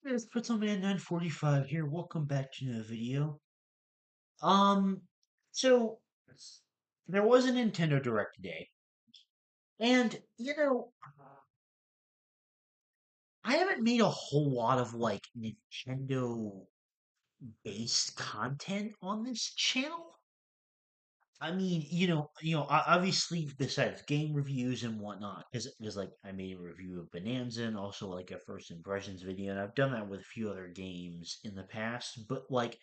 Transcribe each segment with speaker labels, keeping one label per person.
Speaker 1: It's Pretzel Man 945 here. Welcome back to another video. Um, so there was a Nintendo Direct today, and I haven't made a whole lot of like Nintendo based content on this channel. I mean, obviously besides game reviews and whatnot, because like I made a review of Bonanza and also like a first impressions video, and I've done that with a few other games in the past, but like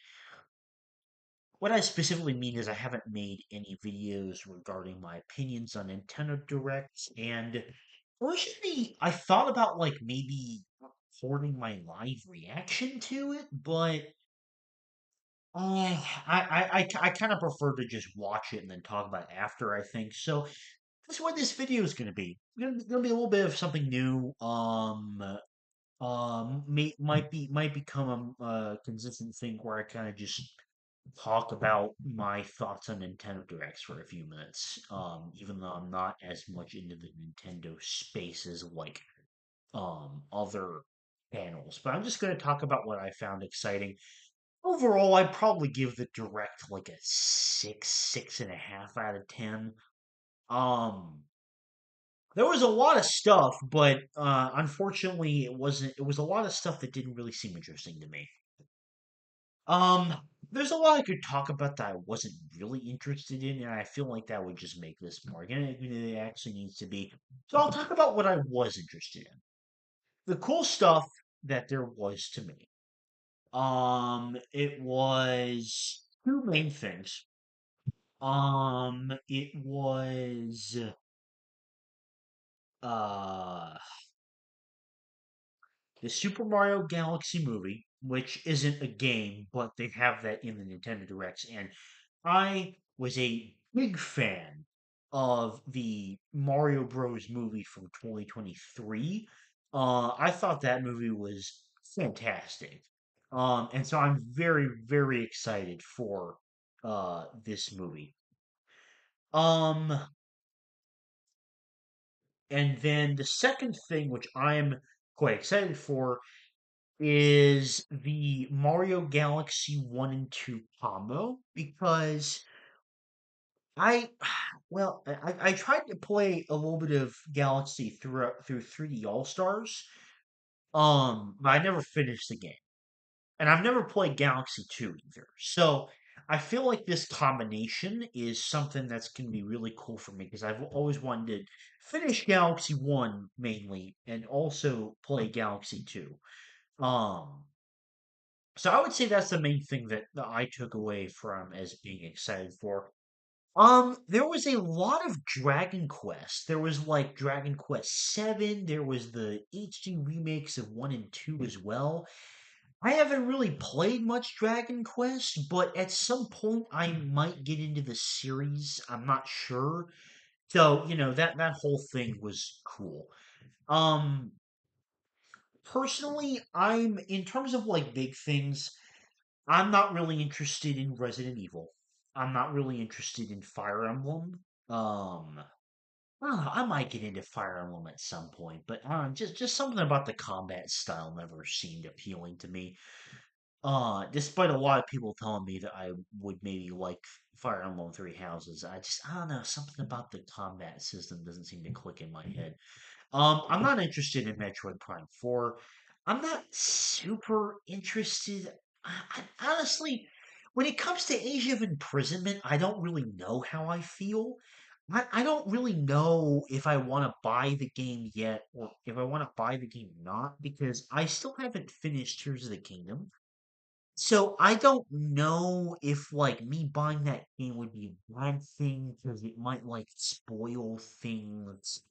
Speaker 1: what I specifically mean is I haven't made any videos regarding my opinions on Nintendo Directs, and originally I thought about like maybe recording my live reaction to it, but I kind of prefer to just watch it and then talk about it after, I think. So that's what this video is going to be. Gonna be a little bit of something new. Might become a consistent thing where I kind of just talk about my thoughts on Nintendo Directs for a few minutes. Even though I'm not as much into the Nintendo space as like other panels, but I'm just going to talk about what I found exciting. Overall, I'd probably give the Direct like a 6.5 out of 10. Um, there was a lot of stuff, but unfortunately, it wasn't. It was a lot of stuff that didn't really seem interesting to me. Um, there's a lot I could talk about that I wasn't really interested in, and I feel like that would just make this more organic than it actually needs to be. So I'll talk about what I was interested in. The cool stuff that there was to me. It was two main things. It was uh the Super Mario Galaxy movie, which isn't a game, but they have that in the Nintendo Directs, and I was a big fan of the Mario Bros. Movie from 2023. I thought that movie was fantastic. And so I'm very, very excited for this movie. Um, and then the second thing, which I'm quite excited for, is the Mario Galaxy 1 and 2 combo because I I tried to play a little bit of Galaxy through 3D All Stars, but I never finished the game, and I've never played Galaxy 2 either. So I feel like this combination is something that's going to be really cool for me because I've always wanted to finish Galaxy 1 mainly and also play Galaxy 2. Um, So I would say that's the main thing that I took away from as being excited for. There was a lot of Dragon Quest. There was like Dragon Quest 7, there was the HD remakes of 1 and 2 as well. I haven't really played much Dragon Quest, but at some point I might get into the series. I'm not sure. So, that whole thing was cool. Um, Personally, I'm in terms of like big things, I'm not really interested in Resident Evil. I'm not really interested in Fire Emblem. I don't know, I might get into Fire Emblem at some point, but just something about the combat style never seemed appealing to me. Despite a lot of people telling me that I would maybe like Fire Emblem Three Houses, I don't know, something about the combat system doesn't seem to click in my head. I'm not interested in Metroid Prime 4. I'm not super interested. Honestly, when it comes to Age of Imprisonment, I don't really know how I feel. I don't really know if I want to buy the game yet or if I want to buy the game or not because I still haven't finished Tears of the Kingdom. So I don't know if like me buying that game would be a bad thing because it might like spoil things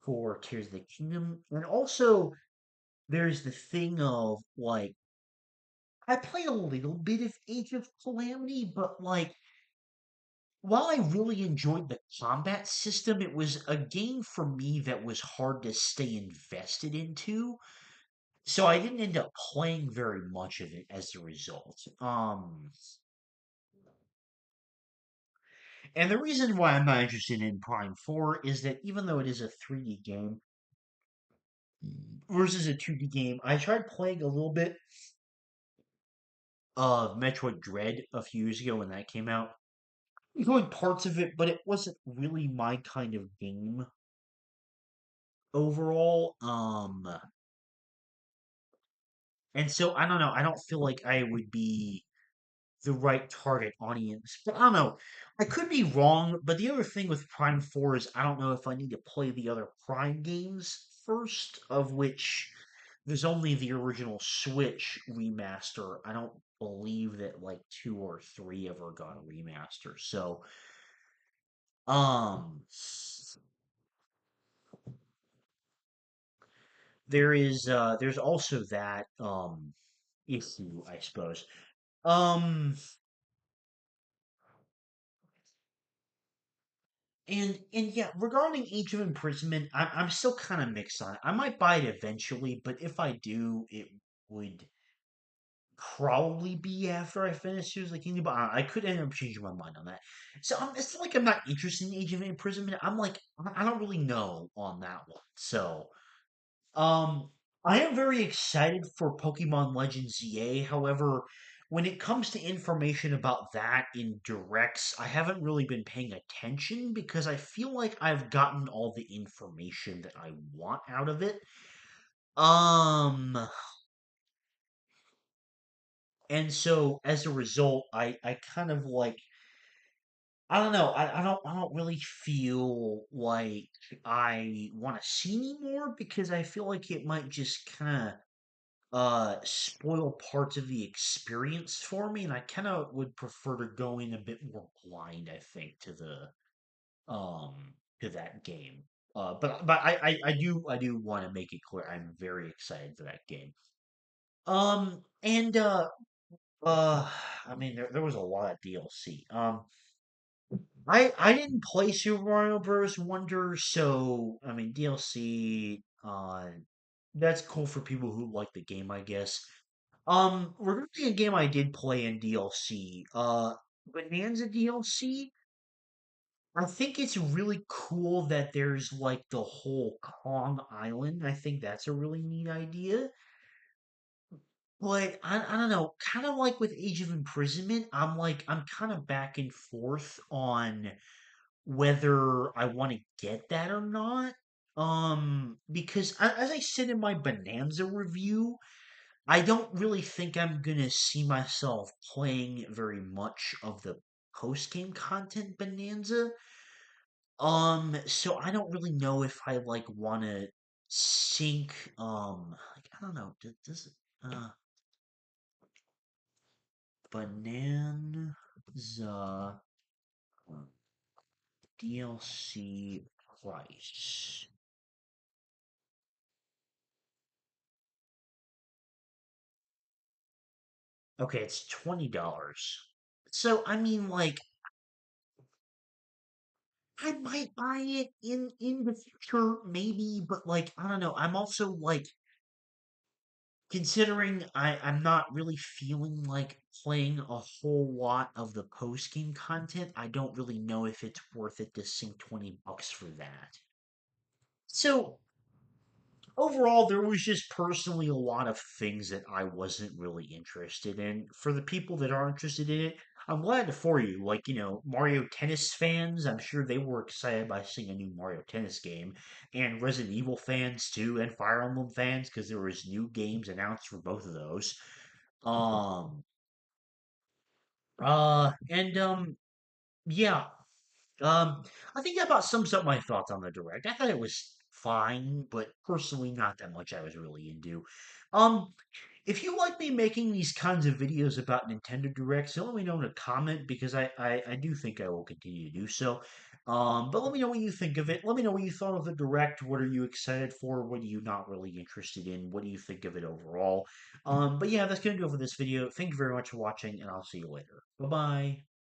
Speaker 1: for Tears of the Kingdom. And also, there's the thing of like, I played a little bit of Age of Calamity, but like, while I really enjoyed the combat system, it was a game for me that was hard to stay invested into. So I didn't end up playing very much of it as a result. And the reason why I'm not interested in Prime 4 is that even though it is a 3D game, versus a 2D game. I tried playing a little bit of Metroid Dread a few years ago when that came out. Enjoyed parts of it, but it wasn't really my kind of game overall. And so I don't know. I don't feel like I would be the right target audience. But I don't know. I could be wrong, but the other thing with Prime 4 is I don't know if I need to play the other Prime games first, of which there's only the original Switch remaster. I don't believe that like 2 or 3 ever got a remaster. So, um there's also that issue, I suppose. Um and yeah, regarding Age of Imprisonment, I'm still kind of mixed on it. I might buy it eventually, but if I do, it would probably be after I finish Tears of the Kingdom. But I could end up changing my mind on that. So it's not like I'm not interested in Age of Imprisonment. I'm like I don't really know on that one. So um, I am very excited for Pokemon Legends ZA. However, when it comes to information about that in directs, I haven't really been paying attention because I feel like I've gotten all the information that I want out of it. Um, and so as a result, I kind of like I don't know. I don't really feel like I want to see anymore because I feel like it might just kind of spoil parts of the experience for me, and I kind of would prefer to go in a bit more blind, I think, to that game. But I do want to make it clear I'm very excited for that game. And uh I mean there was a lot of DLC. I didn't play Super Mario Bros. Wonder, so I mean DLC that's cool for people who like the game, I guess. Regarding a game I did play in DLC, Bonanza DLC, I think it's really cool that there's like the whole Kong Island. I think that's a really neat idea. But I don't know, kind of like with Age of Imprisonment, I'm kind of back and forth on whether I want to get that or not. Because as I said in my Bonanza review, I don't really think I'm gonna see myself playing very much of the post game content Bonanza. So I don't really know if I like want to sync. Like I don't know. Does it, Bonanza DLC price? Okay, it's $20. So I mean, like I might buy it in the future, maybe, but like I don't know. I'm also like considering I'm not really feeling like playing a whole lot of the post game content. I don't really know if it's worth it to sink $20 for that. So overall, there was just personally a lot of things that I wasn't really interested in. For the people that are interested in it, I'm glad for you. Like, Mario Tennis fans, I'm sure they were excited by seeing a new Mario Tennis game. And Resident Evil fans too, and Fire Emblem fans, because there was new games announced for both of those. Um, and yeah. Um, I think that about sums up my thoughts on the direct. I thought it was fine, but personally not that much I was really into. Um, if you like me making these kinds of videos about Nintendo Directs, let me know in a comment because I do think I will continue to do so. But let me know what you think of it. Let me know what you thought of the Direct. What are you excited for? What are you not really interested in? What do you think of it overall? But yeah, that's gonna do it for this video. Thank you very much for watching, and I'll see you later. Bye bye.